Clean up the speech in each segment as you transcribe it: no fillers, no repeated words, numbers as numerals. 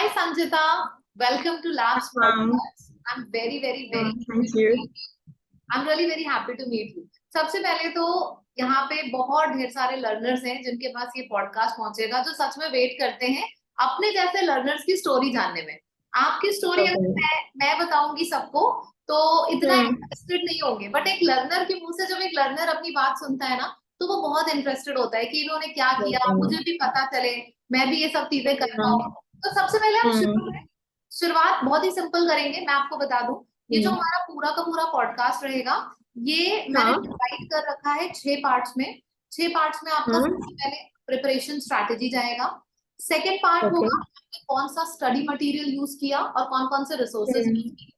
Hi Sanjita, welcome to Labs Um, podcast. I'm very Thank happy to you. meet you. I'm really very happy to meet you. सबसे पहले तो यहाँ पे बहुत ढेर सारे लर्नर्स हैं जिनके पास ये पॉडकास्ट पहुंचेगा जो सच में वेट करते हैं अपने जैसे लर्नर्स की स्टोरी जानने में। आपकी स्टोरी अगर Okay. मैं बताऊंगी सबको तो इतना Hmm. इंटरेस्टेड नहीं होंगे, बट एक लर्नर के मुंह से जब एक लर्नर अपनी बात सुनता है ना तो वो बहुत इंटरेस्टेड होता है कि इन्होंने क्या किया, Okay. मुझे भी पता चले, मैं भी ये सब चीजें कर पाऊँ। Hmm. तो सबसे पहले हम Hmm. शुरुआत बहुत ही सिंपल करेंगे। मैं आपको बता दूं, ये जो Hmm. हमारा पूरा का पूरा पॉडकास्ट रहेगा, ये मैंने हाँ. डिवाइड कर रखा है 6 पार्ट्स में। 6 पार्ट्स में आपका Hmm. सबसे पहले प्रिपरेशन स्ट्रैटेजी जाएगा। Second part Okay. होगा आपने कौन सा स्टडी मटेरियल यूज किया और कौन कौन से रिसोर्सेज यूज Hmm. किए।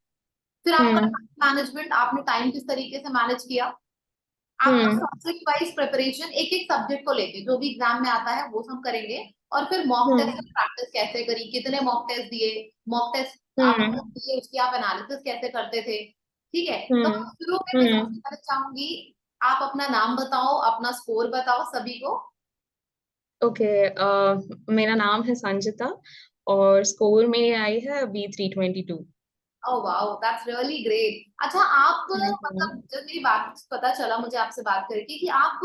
फिर आपका Hmm. मैनेजमेंट, आपने टाइम किस तरीके से मैनेज किया। आपका Hmm. सब्जेक्ट वाइज प्रिपरेशन, एक एक सब्जेक्ट को लेके जो भी एग्जाम में आता है वो हम करेंगे। और फिर मॉक टेस्ट Hmm. प्रैक्टिस कैसे करी, कितने मॉक टेस्ट दिए, मॉक टेस्ट Hmm. आपको दिए उसकी आप एनालिसिस कैसे करते थे। ठीक है, तो Hmm. शुरू में मैं Hmm. सबसे पहले चाहूंगी आप अपना नाम बताओ, अपना स्कोर बताओ सभी को। Okay. मेरा नाम है संजिता और स्कोर मेरी आई है अभी 322। Oh wow, that's really great. अच्छा, आप थैंक यू। मतलब जब मेरी बात पता चला मुझे आपसे बात करके कि आप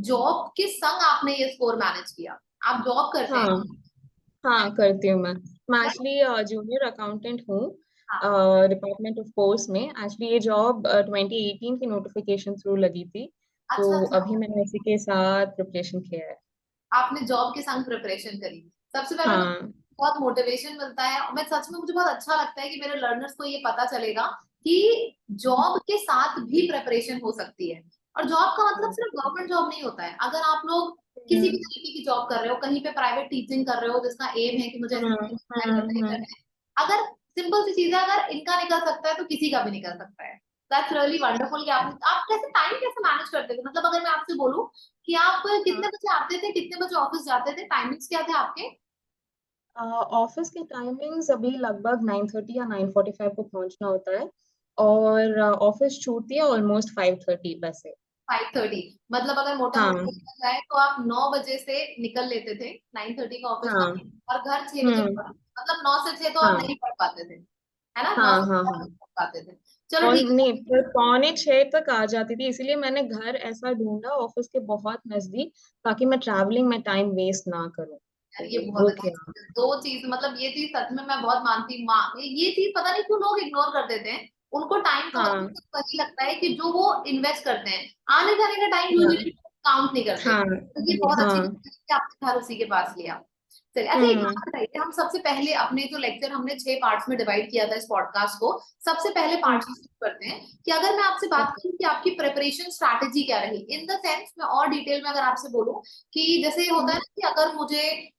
जॉब के संग आपने ये स्कोर मैनेज किया, आप जॉब करते हैं। हाँ, हाँ करती हूँ मैं Right? एक्चुअली जूनियर अकाउंटेंट हूँ हाँ। डिपार्टमेंट ऑफ कोर्स में। एक्चुअली ये जॉब 2018 की नोटिफिकेशन थ्रू लगी थी, अच्छा तो अच्छा, अभी मैंने इसी के साथ प्रिपरेशन किया है। आपने जॉब के संग प्रिपरेशन करी। सबसे पहले तो हाँ। बहुत मोटिवेशन मिलता है और मैं सच में मुझे बहुत अच्छा लगता है कि मेरे लर्नर्स को ये पता चलेगा कि जॉब के साथ भी प्रिपरेशन हो सकती है। और जॉब का मतलब सिर्फ गवर्नमेंट जॉब नहीं होता है। अगर आप लोग किसी भी हम्म, तरीके की जॉब कर रहे हो, कहीं पे प्राइवेट टीचिंग कर रहे हो जिसका एम है कि मुझे हम्म, ऐसे करना ही हम्म, करना है, अगर सिंपल सी चीज है, अगर इनका निकल सकता है तो किसी का भी निकल सकता है। दैट्स रियली वंडरफुल कि आप कैसे टाइम कैसे मैनेज करते थे। मतलब अगर मैं आपसे बोलूं कि आप कितने हाँ। बजे आते थे, कितने बजे ऑफिस जाते थे, टाइमिंग्स क्या थे आपके। ऑफिस के टाइमिंग्स अभी लगभग 9:30 या 9:45 को पहुंचना होता है, और ऑफिस छूटती है ऑलमोस्ट 5:30 वैसे। 5:30, मतलब अगर मोटा हाँ, मोटा देखा जाए तो आप 9 बजे से निकल लेते थे 9:30 का ऑफिस का, हाँ। और घर 6 बजे हम्म। पहुंचे। मतलब 9 से 6 तो आप हाँ, नहीं पढ़ पाते थे, है ना, नौ हाँ, से हाँ, छह हाँ। नहीं पढ़ पाते थे। चलो और ठीक नहीं, पर 5:45 तक आ जाती थी, इसीलिए मैंने घर ऐसा ढूंढा ऑफिस के बहुत नजदीक, ताकि मैं ट्रैवलिंग में टाइम वेस्ट ना करूँ। है यार, तो ये बहुत वो अच्छी किया। चीज़ है। दो चीज, मतलब ये चीज सच में मैं बहुत मानती हूँ। ये चीज पता नहीं क्यों लोग इग्नोर कर देते हैं। उनको टाइम का हाँ, मतलब वही लगता है कि जो वो इन्वेस्ट करते हैं, आने जाने का टाइम हाँ, यूजुअली काउंट नहीं करते। हाँ, तो ये बहुत अच्छी हाँ। चीज है कि आपने घर उसी के पास लिया। चलिए, अच्छा एक हम्म। बात बताइए, हम सबसे पहले अपने जो लेक्चर हमने 6 पार्ट्स में डिवाइड किया था इस पॉडकास्ट को, सबसे पहले पार्ट से शुरू करते हैं कि अगर मैं आपसे बात ओके। करूं कि आपकी प्रिपरेशन स्ट्रैटेजी क्या रही, इन द सेंस मैं और डिटेल में अगर आपसे बोलूं कि जैसे होता है ना कि अगर मुझे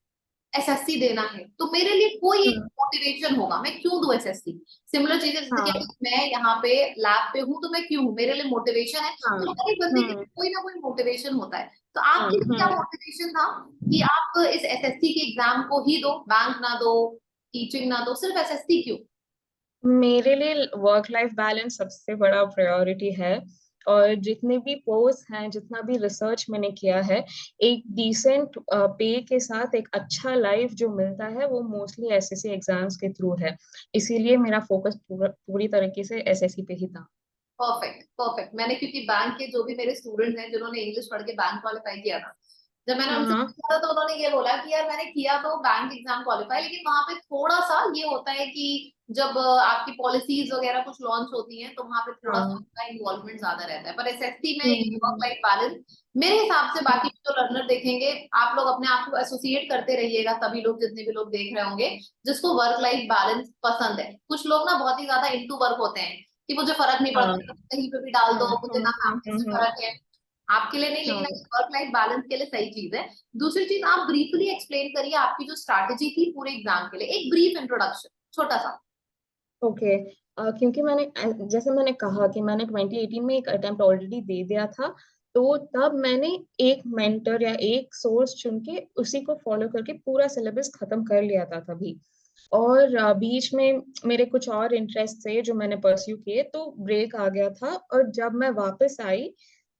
एसएससी देना है तो मेरे लिए कोई एक हम्म। मोटिवेशन होगा, मैं क्यों दूं एसएससी। सिमिलर चीजें जैसे कि हाँ, अगर मैं यहाँ पे लैब पे हूँ तो मैं क्यों हूँ, मेरे लिए मोटिवेशन है। हाँ। तो हर एक बंदे के हम्म। लिए कोई ना कोई मोटिवेशन होता है। तो हाँ। आपके लिए क्या मोटिवेशन था कि आप इस एसएससी के एग्जाम को ही दो, बैंक ना दो, टीचिंग ना दो, सिर्फ एसएससी क्यों। मेरे लिए वर्क लाइफ बैलेंस सबसे बड़ा प्रायोरिटी है। और जितने भी पोस्ट हैं, जितना भी रिसर्च मैंने किया है, एक डिसेंट पे के साथ एक अच्छा लाइफ जो मिलता है वो मोस्टली एसएससी एग्जाम्स के थ्रू है। इसीलिए मेरा फोकस पूरी तरीके से एसएससी पे ही था। Perfect perfect. मैंने क्योंकि बैंक के जो भी मेरे स्टूडेंट्स हैं जिन्होंने इंग्लिश पढ़ के बैंक क्वालिफाई किया था, जब मैंने हाँ, उनसे हाँ, पूछा था तो उन्होंने ये बोला कि यार मैंने किया तो बैंक एग्जाम क्वालिफाई, लेकिन वहां पे थोड़ा सा ये होता है कि जब आपकी पॉलिसीज वगैरह कुछ लॉन्च होती हैं तो वहां पे थोड़ा सा हाँ। आपका इन्वॉल्वमेंट ज्यादा रहता है। पर एसएससी में वर्क हम्म। लाइफ बैलेंस मेरे हिसाब से, बाकी हम्म। जो लर्नर देखेंगे, आप लोग अपने आप को एसोसिएट करते रहिएगा, सभी लोग जितने भी लोग देख रहे होंगे जिसको वर्क लाइफ बैलेंस पसंद है। कुछ लोग ना बहुत ही ज्यादा इनटू वर्क होते हैं कि मुझे फर्क नहीं हाँ, पड़ता, कहीं पे भी डाल हाँ, दो, मुझे हाँ, ना हाँ, फैमिली से फर्क है। आपके लिए नहीं, लेकिन हाँ। वर्क लाइफ बैलेंस के लिए सही चीज है। दूसरी चीज, आप ब्रीफली एक्सप्लेन करिए आपकी जो स्ट्रैटेजी थी पूरे एग्जाम के लिए, एक ब्रीफ इंट्रोडक्शन छोटा सा। ओके। क्योंकि मैंने जैसे मैंने कहा कि मैंने 2018 में एक अटेम्प्ट ऑलरेडी दे दिया था, तो तब मैंने एक मेंटर या एक सोर्स चुन के उसी को फॉलो करके पूरा सिलेबस खत्म कर लिया था तभी। और बीच में मेरे कुछ और इंटरेस्ट थे जो मैंने परस्यू किए, तो ब्रेक आ गया था। और जब मैं वापस आई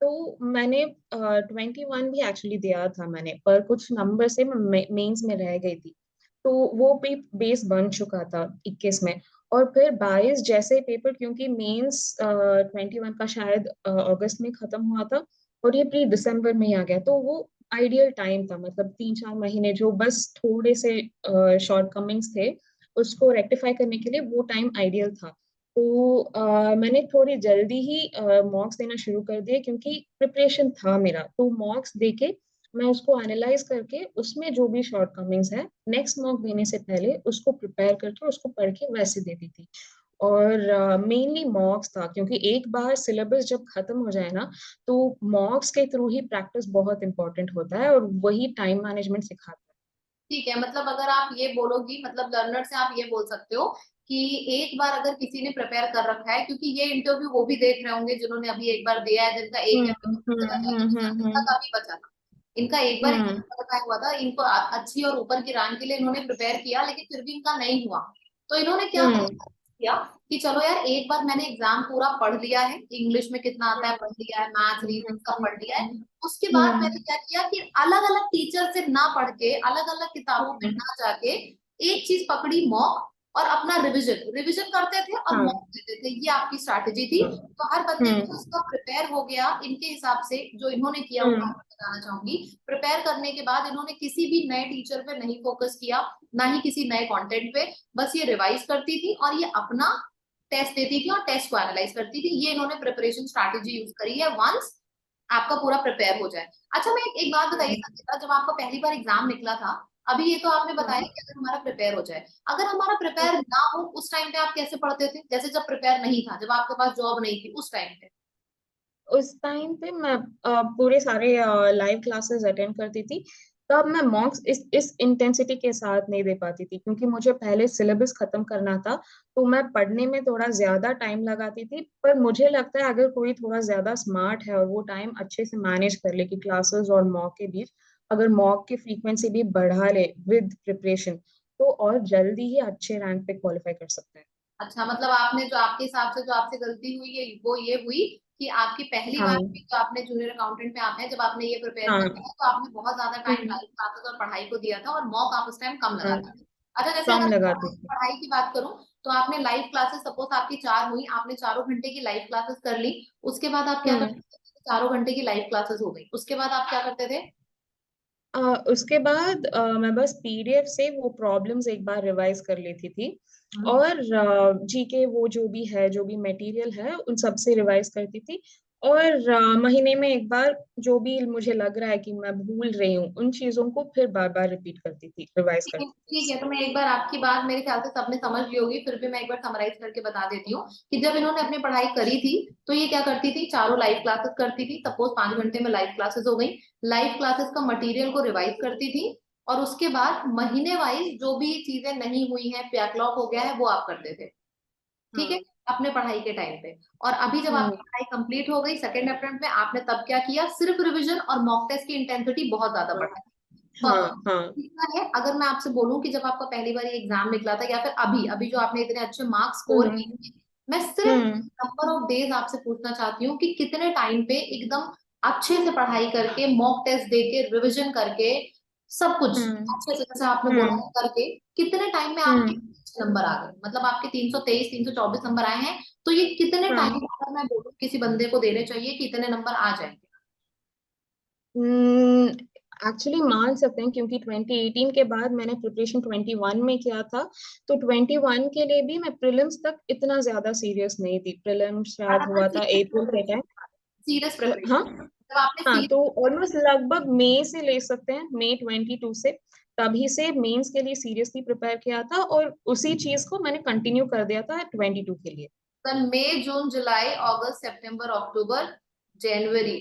तो मैंने 21 भी एक्चुअली दिया था मैंने, पर कुछ नंबर से मैं मेंस में रह गई थी। तो वो भी बेस बन चुका था 21 में। और फिर 22 जैसे पेपर, क्योंकि मेंस 21 का शायद अगस्त में खत्म हुआ था और ये प्री दिसंबर में ही आ गया, तो वो आइडियल टाइम था, मतलब 3-4 महीने जो बस थोड़े से शॉर्ट कमिंग्स थे उसको रेक्टिफाई करने के लिए वो टाइम आइडियल था। तो मैंने थोड़ी जल्दी ही मॉक्स देना शुरू कर दिए, क्योंकि प्रिपरेशन था मेरा, तो मॉक्स देके मैं उसको एनालाइज करके उसमें जो भी शॉर्ट कमिंग्स है नेक्स्ट मॉक देने से पहले उसको प्रिपेयर करके उसको पढ़ के वैसे देती थी। और मेनली मॉक्स था, क्योंकि एक बार सिलेबस जब खत्म हो जाए ना, तो मॉक्स के थ्रू ही प्रैक्टिस बहुत इंपॉर्टेंट होता है और वही टाइम मैनेजमेंट सिखाता ठीक है, मतलब अगर आप ये बोलोगी, मतलब लर्नर से आप ये बोल सकते हो कि एक बार अगर किसी ने प्रिपेयर कर रखा है, क्योंकि ये इंटरव्यू वो भी देख रहे होंगे जिन्होंने अभी एक बार दिया है, जिनका है। एक या दो नंबर चला गया, तो इनका काफी बचा था। इनका एक बार हम्म एग्जाम क्वालिफाई हुआ था, इनको अच्छी और ऊपर की रैंक के लिए इन्होंने प्रिपेयर किया, लेकिन फिर भी इनका नहीं हुआ। तो इन्होंने क्या हम्म किया कि चलो यार, एक बार मैंने एग्जाम पूरा पढ़ लिया है, इंग्लिश में कितना आता है पढ़ लिया है, मैथ रीजनिंग सब पढ़ लिया है। उसके बाद मैंने क्या किया कि अलग अलग टीचर से ना पढ़ के, अलग अलग किताबों में ना जाके, एक चीज पकड़ी, मॉक, और अपना रिवीजन रिवीजन करते थे और हाँ मॉक देते थे। ये आपकी स्ट्रैटेजी थी। तो हर बंदे हम्म को उसका प्रिपेयर हो गया इनके हिसाब से, जो इन्होंने किया वो मैं हम्म आपको बताना चाहूंगी। प्रिपेयर करने के बाद इन्होंने किसी भी नए टीचर पे नहीं फोकस किया, ना ही किसी नए कंटेंट पे। बस ये रिवाइज करती थी और ये अपना टेस्ट देती थी और टेस्ट को एनालाइज करती थी। ये इन्होंने प्रिपरेशन स्ट्रैटेजी यूज करी है, वंस आपका पूरा प्रिपेयर हो जाए। अच्छा, मैं एक बात बताइए संचिता, जब आपका पहली बार एग्जाम निकला था, अभी ये तो आपने बताया कि अगर हमारा प्रिपेयर हो जाए, अगर हमारा प्रिपेयर ना हो उस टाइम पे आप कैसे पढ़ते थे? जैसे जब प्रिपेयर नहीं था, जब आपके पास जॉब नहीं थी, उस टाइम पे। उस टाइम पे मैं पूरे सारे लाइव क्लासेस अटेंड करती थी। तब मैं मॉक्स इस इंटेंसिटी के साथ नहीं दे पाती थी, क्योंकि मुझे पहले सिलेबस खत्म करना था, तो मैं पढ़ने में थोड़ा ज्यादा टाइम लगाती थी। पर मुझे लगता है अगर कोई थोड़ा ज्यादा स्मार्ट है और वो टाइम अच्छे से मैनेज कर ले कि क्लासेस और मॉक के बीच अगर मॉक की फ्रीक्वेंसी भी बढ़ा ले विद प्रिपरेशन, तो और जल्दी ही अच्छे रैंक पे क्वालिफाई कर सकता है। अच्छा, मतलब आपने जो आपके हिसाब से जो आपसे गलती हुई है वो ये हुई कि आपकी पहली बार हाँ में जो आपने जूनियर अकाउंटेंट में आप हैं, जब आपने ये प्रिपेयर हाँ किया था, तो आपने बहुत ज्यादा टाइम हम्म, लाइव क्लासेस और पढ़ाई को दिया था, और मॉक आप उस टाइम कम हाँ लगाते थे। अच्छा, जैसे कम अगर लगाती थी। पढ़ाई की बात करूं, तो आपने लाइव क्लासेस, सपोज आपकी 4 हुई, आपने चारों घंटे की लाइव क्लासेस कर ली, उसके बाद आप क्या हम्म करते थे? चारों घंटे की लाइव क्लासेस हो गई, उसके बाद आप क्या करते थे? उसके बाद मैं बस पीडीएफ से वो प्रॉब्लम्स एक बार रिवाइज कर लेती थी, हम्म। और जीके वो जो भी है, जो भी मटेरियल है उन सब से रिवाइज करती थी। और महीने में एक बार जो भी मुझे लग रहा है कि मैं भूल रही हूँ उन चीजों को फिर बार बार रिपीट करती थी, रिवाइज ठीक है, करती थी ठीक है, बस। तो मैं एक बार आपकी बात मेरे ख्याल से सबने समझ ली होगी, फिर भी मैं एक बार समराइज करके बता देती हूँ कि जब इन्होंने अपनी पढ़ाई करी थी, तो ये क्या करती थी? चारों लाइव क्लासेस करती थी, सपोज 5 घंटे में लाइव क्लासेस हो गई। लाइव क्लासेस का मटेरियल को रिवाइज करती थी, और उसके बाद महीने वाइज जो भी चीजें नहीं हुई हैं, बैकलॉग हो गया है, वो आप करते थे। ठीक है, हाँ अपने पढ़ाई के टाइम पे। और अभी जब हम्म आपकी पढ़ाई कंप्लीट हो गई सेकेंड अटेम्प्ट में, आपने तब क्या किया? सिर्फ रिवीजन और मॉक टेस्ट की इंटेंसिटी बहुत ज्यादा हाँ बढ़ाई। हाँ परफेक्ट। हाँ तीसरा है, अगर मैं आपसे बोलूं कि जब आपका पहली बार ये एग्जाम निकला था, या फिर अभी अभी जो आपने इतने अच्छे मार्क्स स्कोर हम्म किए, मैं सिर्फ हम्म नंबर ऑफ डेज आपसे पूछना चाहती हूँ कि कितने टाइम पे एकदम अच्छे से पढ़ाई करके, मॉक टेस्ट देके, रिवीजन करके, सब कुछ हम्म अच्छे से जैसे आपने बोला हम्म करके, कितने टाइम में आपके हम्म अच्छे नंबर आ गए? मतलब आपके 323 324 नंबर आए हैं, तो ये कितने हाँ टाइम, अगर मैं बोलूँ किसी बंदे को देने चाहिए कि इतने नंबर आ जाएंगे? एक्चुअली मान सकते हैं, क्योंकि 2018 के बाद मैंने प्रिपरेशन 21 में किया था, तो 21 के लिए भी मैं प्रीलिम्स तक इतना ज्यादा सीरियस नहीं थी। प्रीलिम्स शायद हुआ था अप्रैल के टाइम। सीरियस हाँ प्रिपरेशन, जब आपने हाँ, सीरियस। तो ऑलमोस्ट लगभग मई से ले सकते हैं, मई 22 से, तभी से मेंस के लिए सीरियसली प्रिपेयर किया था और उसी चीज को मैंने कंटिन्यू कर दिया था 22 के लिए। सन मई जून जुलाई अगस्त सितंबर अक्टूबर जनवरी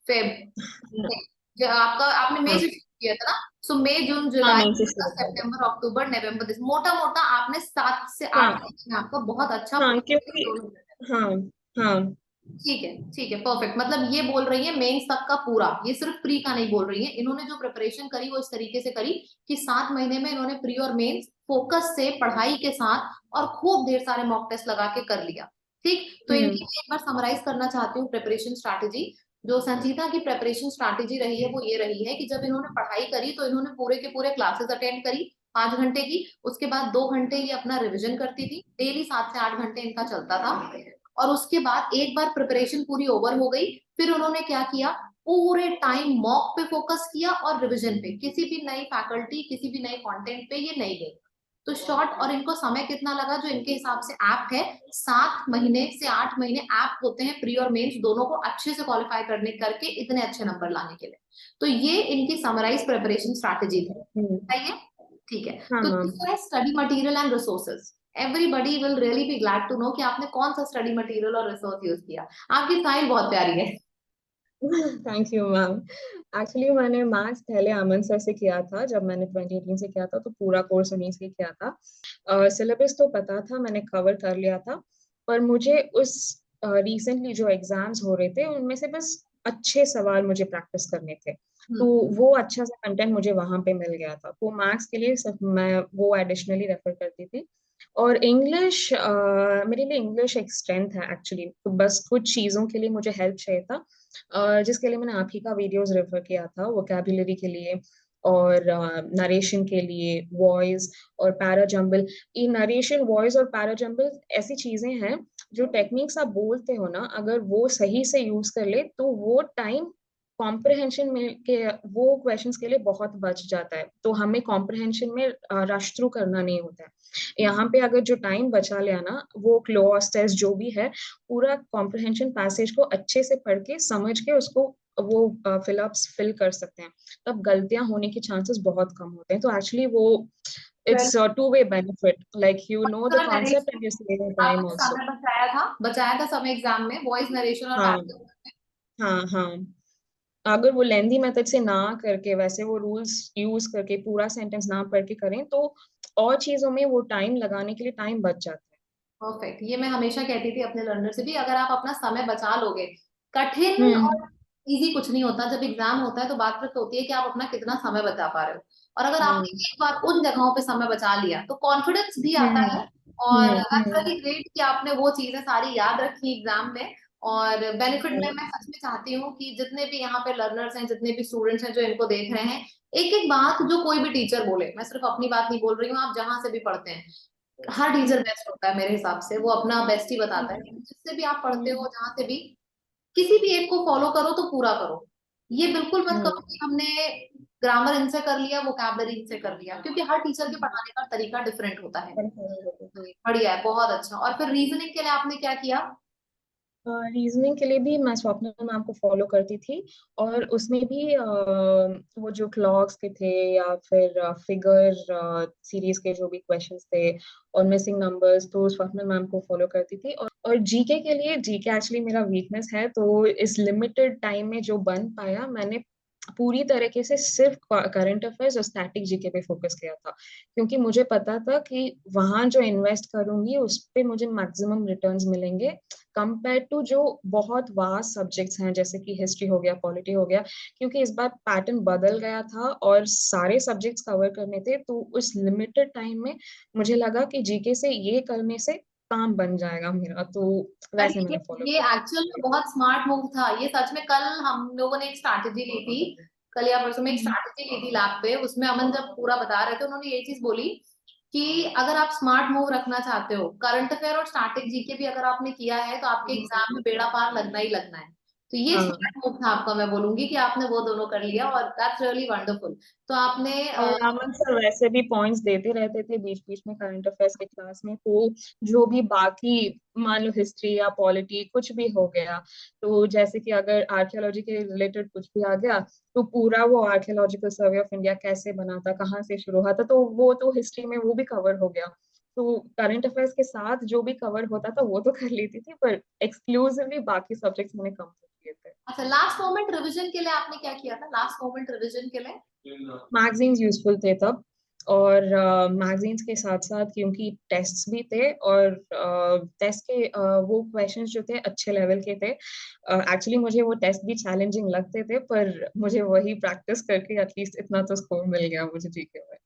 फेब, हाँ जो आपका आपने मई हाँ से शुरू किया था ना? सो मई जून हाँ, जुलाई मई से शुरू अगस्त किया था। सितंबर अक्टूबर नवंबर दिसंबर, मोटा मोटा आपने 7 से 8 हाँ महीने में आपका बहुत अच्छा हाँ क्योंकि पूरा। हाँ हाँ ठीक है, ठीक है, परफेक्ट। मतलब ये बोल रही है मेंस तक का पूरा, ये सिर्फ प्री का नहीं बोल रही है। इन्होंने जो प्रिपरेशन करी वो इस तरीके से करी कि 7 महीने में इन्होंने प्री और मेंस फोकस से पढ़ाई के साथ और खूब ढेर सारे मॉक टेस्ट लगा के कर लिया। ठीक, तो हम्म इनकी मैं एक बार समराइज करना चाहती हूँ प्रिपरेशन स्ट्रैटेजी। जो संजीता की प्रिपरेशन स्ट्रैटेजी रही है वो ये रही है कि जब इन्होंने पढ़ाई करी, तो इन्होंने पूरे के पूरे क्लासेस अटेंड करी, 5 घंटे की, उसके बाद 2 घंटे ये अपना रिविजन करती थी, डेली 7 से 8 घंटे इनका चलता था। और उसके बाद एक बार प्रिपरेशन पूरी ओवर हो गई, फिर उन्होंने क्या किया, पूरे टाइम मॉक पे फोकस किया और रिविजन पे, किसी भी नई फैकल्टी, किसी भी नए कंटेंट पे ये नहीं गई। तो शॉर्ट, और इनको समय कितना लगा, जो इनके हिसाब से ऐप है, 7 महीने से 8 महीने ऐप होते हैं, प्री और मेंस दोनों को अच्छे से क्वालिफाई करने करके इतने अच्छे नंबर लाने के लिए। तो ये इनकी समराइज प्रिपरेशन स्ट्रैटेजी थी। सही है, ठीक है। हाँ तो मैम। दूसरा है study material and resources. Everybody will really be glad to know कि आपने कौन सा स्टडी मटेरियल और रिसोर्स यूज किया। आपकी स्टाइल बहुत प्यारी है। Thank you ma'am. एक्चुअली मैंने मैथ्स पहले अमन सर से किया था, जब मैंने 2018 से किया था तो पूरा कोर्स उन्हीं से किया था। सिलेबस तो पता था, मैंने कवर कर लिया था, पर मुझे उस रिसेंटली जो एग्जाम्स हो रहे थे उनमें से बस अच्छे सवाल मुझे प्रैक्टिस करने थे, तो वो अच्छा सा कंटेंट मुझे वहां पे मिल गया था, तो मैथ्स के लिए सिर्फ मैं वो एडिशनली रेफर करती थी। और इंग्लिश, मेरे लिए इंग्लिश एक स्ट्रेंथ है एक्चुअली, तो बस कुछ चीज़ों के लिए मुझे हेल्प चाहिए था, जिसके लिए मैंने आप ही का वीडियोस रेफर किया था, वोकैबुलरी के लिए और नरेशन के लिए, वॉइस और पैराजम्बल। ये नरेशन, वॉइस और पैराजम्बल ऐसी चीजें हैं जो टेक्निक्स आप बोलते हो ना, अगर वो सही से यूज कर ले तो वो टाइम कॉम्प्रहेंशन में के वो क्वेश्चंस के लिए बहुत बच जाता है, तो हमें कॉम्प्रहेंशन में रश थ्रू करना नहीं होता है। यहाँ पे अगर जो टाइम बचा लिया ना, वो क्लॉज टेस्ट जो भी है, पूरा कॉम्प्रहेंशन पैसेज को अच्छे से पढ़ के समझ के उसको वो फिल कर सकते हैं, तब गलतियां होने के चांसेस बहुत कम होते हैं। तो एक्चुअली वो well, it's two way benefit, like you know the concept narration, and you saving time आपने आल्सो। समय बचाया था समय एग्जाम में, वॉइस नरेशन और हाँ पैराग्राफ। हाँ हाँ। अगर वो लेंदी मेथड से ना करके वैसे वो रूल्स यूज करके पूरा सेंटेंस ना पढ़ के करें तो और चीजों में वो टाइम लगाने के लिए टाइम बच जाता परफेक्ट, ये मैं हमेशा कहती थी अपने लर्नर से भी, अगर आप अपना समय बचा लोगे, है। कठिन और इजी कुछ नहीं होता, जब एग्जाम होता है तो बात सिर्फ होती है कि आप अपना कितना समय बचा पा रहे हो। और अगर आपने हम्म एक बार उन जगहों पे समय बचा लिया तो कॉन्फिडेंस भी आता हम्म है। और दैट्स हम्म रियली ग्रेट कि आपने वो चीजें सारी याद रखी एग्जाम में। और बेनिफिट में मैं सच में चाहती हूँ कि जितने भी यहाँ पे लर्नर्स हैं, जितने भी स्टूडेंट्स हैं जो इनको देख रहे हैं, एक एक बात जो कोई भी टीचर बोले, मैं सिर्फ अपनी बात नहीं बोल रही हूँ, आप जहां से भी पढ़ते हैं, हर टीचर बेस्ट होता है मेरे हिसाब से, वो अपना बेस्ट ही बताता है, लेकिन जिससे भी आप पढ़ते हो, जहां से भी, किसी भी एक को फॉलो करो तो पूरा करो। ये बिल्कुल मत करो कि हमने ग्रामर इनसे कर लिया, वोकैबुलरी इनसे कर लिया, क्योंकि हर टीचर के पढ़ाने का तरीका डिफरेंट होता है। बढ़िया है, बहुत अच्छा। और फिर रीजनिंग के लिए आपने क्या किया? रीजनिंग के लिए भी मैं स्वप्ना मैम को फॉलो करती थी, और उसमें भी वो जो क्लॉक्स के थे या फिर फिगर सीरीज के जो भी क्वेश्चंस थे और मिसिंग नंबर्स, तो स्वप्ना मैम को फॉलो करती थी। और जीके के लिए, जीके एक्चुअली मेरा वीकनेस है, तो इस लिमिटेड टाइम में जो बन पाया मैंने पूरी तरीके से सिर्फ करंट अफेयर्स और स्टैटिक जीके पे फोकस किया था, क्योंकि मुझे पता था कि वहां जो इन्वेस्ट करूंगी उस पे मुझे मैक्सिमम रिटर्न्स मिलेंगे, कंपेयर टू जो बहुत वास्ट सब्जेक्ट्स हैं जैसे कि हिस्ट्री हो गया, पॉलिटी हो गया, क्योंकि इस बार पैटर्न बदल गया था और सारे सब्जेक्ट्स कवर करने थे, तो उस लिमिटेड टाइम में मुझे लगा कि जीके से ये करने से काम बन जाएगा मेरा, तो अरे वैसे मैंने फॉलो ये एक्चुअल में बहुत स्मार्ट मूव था ये, सच में। कल हम लोगों ने एक स्ट्रैटेजी ली थी, कल या परसों में एक किया। स्ट्रैटेजी ली थी लैब पे, उसमें अमन जब पूरा बता रहे थे, उन्होंने ये चीज बोली कि अगर आप स्मार्ट मूव रखना चाहते हो, करंट अफेयर और स्टैटिक जीके भी अगर आपने किया है, तो आपके एग्जाम में बेड़ा पार लगना ही लगना है। तो ये हाँ, स्मार्ट मूव था आपका, मैं बोलूंगी कि आपने वो दोनों कर लिया, और दैट्स रियली वंडरफुल। तो आपने और अमन सर वैसे भी पॉइंट्स देते रहते थे बीच बीच में करंट अफेयर्स के क्लास में, तो जो भी बाकी मान लो हिस्ट्री या पॉलिटी कुछ भी हो गया, तो जैसे कि अगर आर्कियोलॉजी के रिलेटेड कुछ भी आ गया, तो पूरा वो आर्कियोलॉजिकल सर्वे ऑफ इंडिया कैसे बना था, कहाँ से शुरू हुआ था, तो वो तो हिस्ट्री में वो भी कवर हो गया। तो करंट अफेयर्स के साथ जो भी कवर होता था वो तो कर लेती थी, पर एक्सक्लूसिवली बाकी सब्जेक्ट्स मैंने कम किए थे। अच्छा, लास्ट मोमेंट रिवीजन के लिए आपने क्या किया था? लास्ट मोमेंट रिवीजन के लिए मैगजीन्स यूजफुल थे तब, और मैगजीन्स के साथ साथ क्योंकि टेस्ट्स भी थे, और टेस्ट के वो क्वेश्चंस जो थे अच्छे लेवल के थे, एक्चुअली मुझे वो टेस्ट भी चैलेंजिंग लगते थे, पर मुझे वही प्रैक्टिस करके एटलीस्ट इतना तो स्कोर मिल गया मुझे जीके में।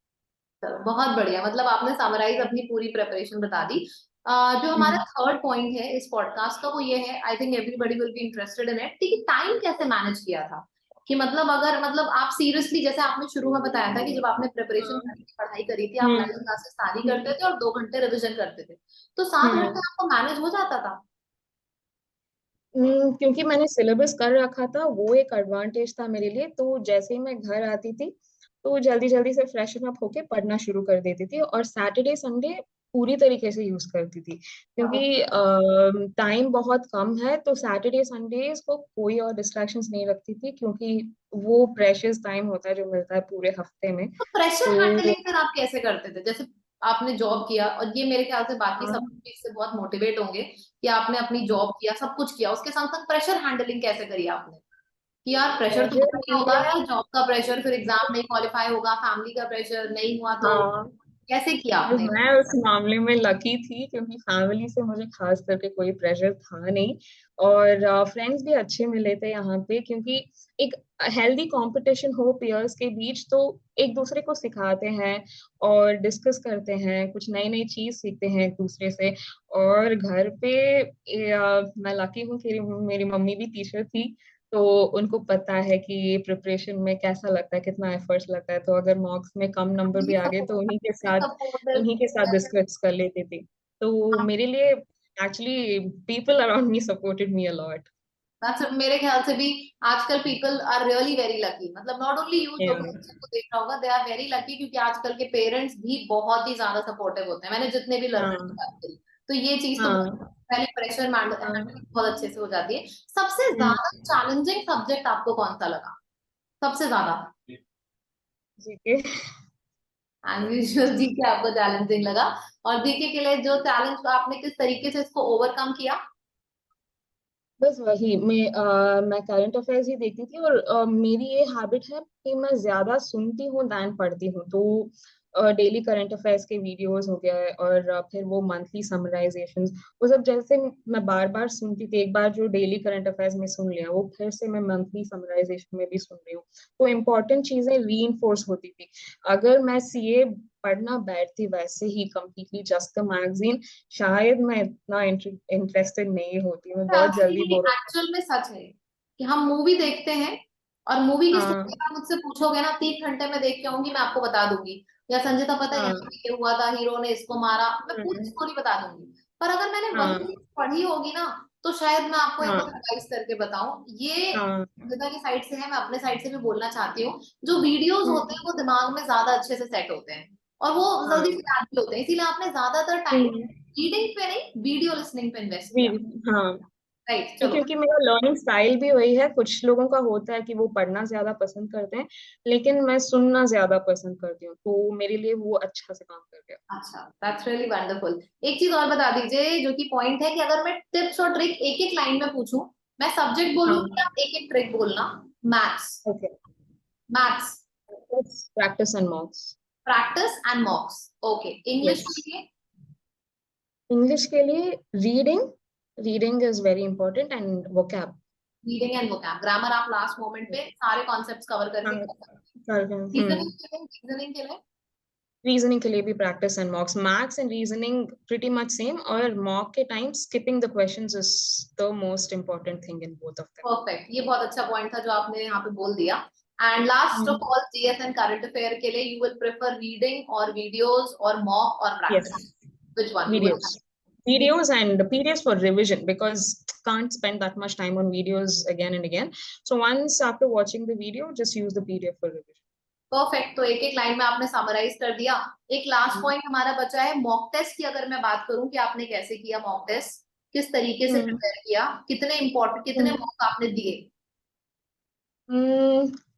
चलो, बहुत बढ़िया, मतलब आपने समराइज अपनी पूरी प्रेपरेशन बता दी। जो हमारा हम्म। थर्ड पॉइंट है इस पॉडकास्ट का, वो ये है, I think everybody will be interested in it, कि टाइम कैसे मैनेज किया था। कि मतलब अगर मतलब आप सीरियसली, जैसे आपने शुरू में बताया था कि जब आपने प्रिपरेशन हाँ। करने की पढ़ाई करी थी, आप हम्म। लाइव क्लासेस सारी करते हम्म। थे और 2 घंटे रिवीजन करते थे, तो 7 घंटे हम्म। आपको मैनेज हो जाता था? क्योंकि मैंने सिलेबस कर रखा था, वो एक एडवांटेज था मेरे लिए। तो जैसे ही मैं घर आती थी तो जल्दी जल्दी से फ्रेशन अप होके पढ़ना शुरू कर देती थी, और सैटरडे संडे पूरी तरीके से यूज करती थी, क्योंकि टाइम बहुत कम है। तो सैटरडे संडेज को कोई और डिस्ट्रैक्शंस नहीं रखती थी, क्योंकि वो प्रेशियस टाइम होता है जो मिलता है पूरे हफ्ते में। तो प्रेशर तो हैंडलिंग फिर आप कैसे करते थे? जैसे आपने जॉब किया, और ये मेरे ख्याल से बाकी सब हाँ, भी इससे बहुत मोटिवेट होंगे कि आपने अपनी जॉब किया, सब कुछ किया, उसके संग संग प्रेशर हैंडलिंग कैसे करी आपने? कि यार प्रेशर तो प्रेशर बहुत ही होगा, लिया। कि जॉब का प्रेशर, फिर एग्जाम नहीं क्वालिफाई होगा, फैमिली का प्रेशर नहीं हुआ, तो हाँ, कैसे किया तो आपने? मैं उस मामले में लकी थी, क्योंकि फैमिली से मुझे खास करके कोई प्रेशर था नहीं, और फ्रेंड्स भी अच्छे मिले थे यहाँ पे, क्योंकि एक हेल्दी कंपटीशन हो पेयर्स के बीच, तो एक दूसरे को सिखाते हैं और डिस्कस करते हैं, कुछ नई नई चीज सीखते हैं एक दूसरे से। और घर पे मैं लकी हूँ कि मेरी मम्मी भी टीचर थी, तो उनको पता है कि प्रिपरेशन में कैसा लगता है, कितना एफर्ट्स लगता है। तो अगर मॉक्स में कम नंबर भी आ गए तो उन्हीं के साथ सपोर्टिव। डिस्कस कर लेते थे। तो मेरे लिए actually people around me supported me a lot. मेरे ख्याल से भी आजकल people are really very lucky, मतलब नॉट ओनली यू जो भी बच्चे को देख रहा होगा, दे आर वेरी लकी, क्योंकि आजकल के पेरेंट्स भी बहुत ही ज्यादा सपोर्टिव होते हैं, मैंने जितने भी लर्नर की हाँ। बात करी। तो ये चीज तो हाँ। पहले प्रेशर हाँ। हैंडलिंग बहुत अच्छे से हो जाती है। सबसे हम्म। ज्यादा चैलेंजिंग सब्जेक्ट आपको कौन सा लगा? सबसे ज्यादा? जीके। एज यूजुअल जीके आपको चैलेंजिंग लगा। और जीके के लिए जो चैलेंज, आपने किस तरीके से इसको ओवरकम किया? बस वही मैं करंट अफेयर्स ही देखती थी, और मेरी ये हैबिट है कि मैं ज्यादा सुनती हूँ दैन पढ़ती हूँ। तो डेली करंट अफेयर्स के वीडियोस हो गए, और फिर वो मंथली समराइजेशंस, वो सब जैसे मैं बार बार सुनती थी। एक बार जो डेली करंट अफेयर्स में सुन लिया, वो फिर से मैं मंथली समराइजेशन में भी सुन रही हूँ। तो इम्पोर्टेंट चीजें रीइंफोर्स होती थी। अगर मैं सीए पढ़ना बैठती वैसे ही कंप्लीटली जस्ट द मैगजीन, शायद मैं इतना इंटरेस्टेड नहीं होती, मैं बहुत जल्दी एक्चुअली बोर हो। एक्चुअल में सच है कि हम मूवी देखते हैं, और मूवी की हाँ। स्टोरी आप मुझसे पूछोगे ना, 3 घंटे में देख के आऊंगी, मैं आपको बता दूंगी, या संजिता पता है यहाँ हाँ। पे ये हुआ था, हीरो ने इसको मारा, मैं पूरी हम्म। स्टोरी बता दूंगी। पर अगर मैंने वही हाँ। चीज पढ़ी होगी ना, तो शायद मैं आपको एक बार हाँ। रिवाइज करके बताऊं। ये हाँ। संजिता की साइड से है, मैं अपने साइड से भी बोलना चाहती हूँ। जो वीडियोस होते हैं हम्म। वो दिमाग में ज्यादा अच्छे से सेट होते हैं, और वो जल्दी से हाँ। याद भी होते हैं, इसीलिए आपने ज्यादातर टाइम हम्म। रीडिंग पे नहीं, वीडियो लिसनिंग पे इन्वेस्ट किया। हाँ, राइट, तो चलो। क्योंकि मेरा लर्निंग स्टाइल भी वही है। कुछ लोगों का होता है कि वो पढ़ना ज्यादा पसंद करते हैं, लेकिन मैं सुनना ज्यादा पसंद करती हूँ, तो मेरे लिए वो अच्छा से काम कर गया। अच्छा, दैट्स रियली वंडरफुल। एक चीज और बता दीजिए, जो कि पॉइंट है, कि अगर मैं टिप्स और ट्रिक एक एक लाइन में पूछूं, मैं सब्जेक्ट बोलूंगी, हाँ। आप एक एक ट्रिक बोलना। Maths. Okay. Maths. Practice and मॉक्स। Practice and मॉक्स। Okay, English yes. के लिए? इंग्लिश के लिए reading, reading is very important, and vocab. Reading and vocab, grammar आप लास्ट मोमेंट पे सारे कॉन्सेप्ट्स कवर हाँ, करके कर सकते कर हैं। रीजनिंग के लिए? रीजनिंग के लिए? रीजनिंग के लिए भी practice and मॉक्स। Maths and reasoning pretty much same, और मॉक के time skipping the questions is the most important thing in both of perfect, ये बहुत अच्छा पॉइंट था जो आपने यहाँ पे बोल दिया। And last them. Of all, GS and current affair के लिए यू विल प्रेफर रीडिंग और वीडियोस और मॉक और Yes, practice? Which one you videos. Will? Videos and PDFs for revision, because can't spend that much time on videos again and again. So once after watching the video, just use the PDF for revision. Perfect, तो एक एक line में आपने summarise कर दिया। एक last हम्म। Point हमारा बचा है, मॉक टेस्ट की अगर मैं बात करूं कि आपने कैसे किया मॉक टेस्ट, किस तरीके से हम्म। प्रिपेयर किया, कितने इंपॉर्टेंट, कितने हम्म। मॉक आपने दिए?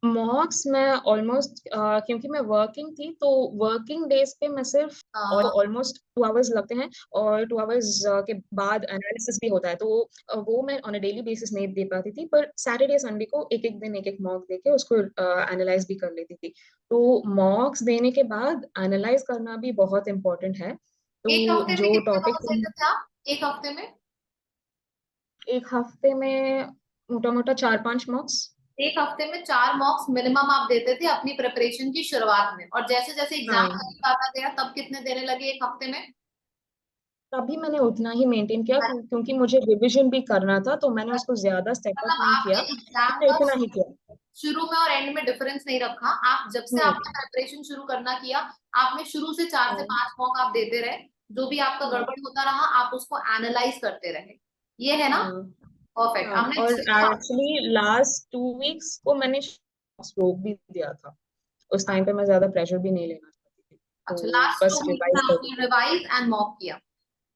मॉक्स मैं ऑलमोस्ट, क्योंकि मैं वर्किंग थी, तो वर्किंग डेज पे मैं सिर्फ हाँ। ऑलमोस्ट 2 आवर्स लगते हैं, और 2 आवर्स के बाद एनालिसिस भी होता है, तो वो मैं ऑन अ डेली बेसिस नहीं दे पाती थी। पर सैटरडे संडे को एक एक दिन एक एक मॉक देके उसको एनालाइज भी कर लेती थी। तो मॉक्स देने के बाद एनालाइज करना भी बहुत इम्पोर्टेंट है। एक तो हफ्ते में जो कितने टॉपिक मॉक देते थे आप? एक हफ्ते में? एक हफ्ते में मोटा मोटा 4-5 मॉक्स। एक हफ्ते में 4 मॉक्स मिनिमम आप देते थे अपनी प्रिपरेशन की शुरुआत में, और जैसे जैसे एग्जाम हाँ, करीब आता गया, तब कितने देने लगे एक हफ्ते में? तभी मैंने उतना ही मेंटेन किया, क्योंकि मुझे रिवीजन भी करना था, तो मैंने उसको ज्यादा स्टेप अप मतलब नहीं किया, आपने एग्जाम मैंने का इतना ही किया। शुरू में और एंड में डिफरेंस नहीं रखा। आप जब से आपने प्रिपरेशन शुरू करना किया, आपने शुरू से 4 से 5 मॉक आप देते रहे, जो भी आपका गड़बड़ होता रहा आप उसको एनालाइज करते रहे। ये है ना? हाँ परफेक्ट, हाँ। हमने और सीखा। एक्चुअली लास्ट 2 वीक्स को मैंने रोक भी दिया था। उस टाइम पे मैं ज्यादा प्रेशर भी नहीं लेना चाहती थी, अच्छा, तो लास्ट बस 2 वीक में रिवाइज कर आपने रही थी। रिवाइज एंड मॉक किया।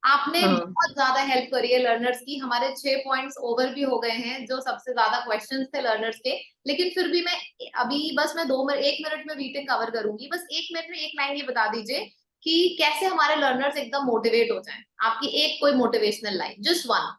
आपने हाँ बहुत ज्यादा हेल्प करी है लर्नर्स की। हमारे 6 पॉइंट्स ओवर भी हो गए हैं, जो सबसे ज्यादा क्वेश्चंस थे लर्नर्स के। लेकिन फिर भी मैं अभी बस मैं 1 मिनट में वीटिंग कवर करूंगी। बस 1 मिनट में एक लाइन ये बता दीजिए कि कैसे हमारे लर्नर्स एकदम मोटिवेट हो जाएं। आपकी एक कोई मोटिवेशनल लाइन, जस्ट वन।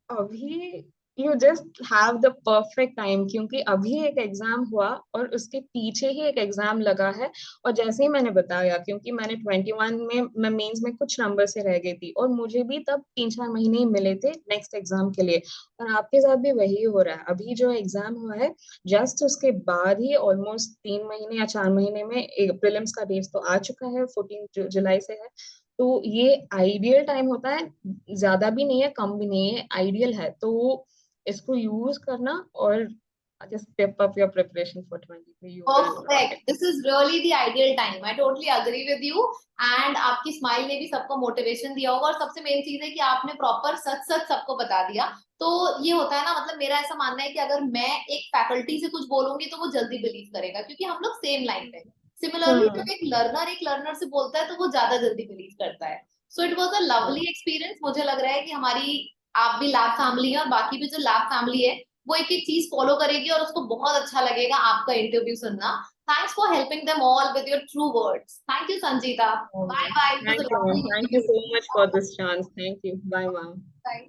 अभी you just have the perfect time, क्योंकि अभी एक एग्जाम हुआ और उसके पीछे ही एक एग्जाम लगा है। और जैसे ही मैंने बताया, क्योंकि मैंने 21 में मैं मेंस में कुछ नंबर से रह गई थी और मुझे भी तब 3-4 महीने ही मिले थे नेक्स्ट एग्जाम के लिए। और आपके साथ भी वही हो रहा है। अभी जो एग्जाम हुआ है जस्ट उसके बाद ही ऑलमोस्ट 3 महीने या 4 महीने में एक प्रीलिम्स का डेट तो आ चुका है, 14 जुलाई से है। तो ये आइडियल टाइम होता है, ज्यादा भी नहीं है कम भी नहीं है, आइडियल है। तो इसको यूज करना और just step up your preparation for 23, you will rock perfect, it. This is really the ideal time. I totally agree with you. And आपकी स्माइल ने भी सबको मोटिवेशन दिया होगा। और सबसे मेन चीज है कि आपने प्रॉपर सच सच सबको बता दिया। तो ये होता है ना, मतलब मेरा ऐसा मानना है कि अगर मैं एक फैकल्टी से कुछ बोलूंगी तो वो जल्दी बिलीव करेगा, क्योंकि हम लोग सेम लाइन पे। सिमिलरली हम्म। जब एक लर्नर से बोलता है तो वो ज्यादा जल्दी बिलीव करता है। So it was a lovely experience. मुझे लग रहा है कि हमारी, आप भी लैब फैमिली है और बाकी भी जो लैब फैमिली है वो एक एक चीज फॉलो करेगी और उसको बहुत अच्छा लगेगा आपका इंटरव्यू सुनना। Thanks for helping them all with your true words. Thank you, Sanjita. Oh, Bye bye. It was thank a you, ma'am. lovely Thank you interview. so much for this chance. Thank you. Bye, ma'am. Bye.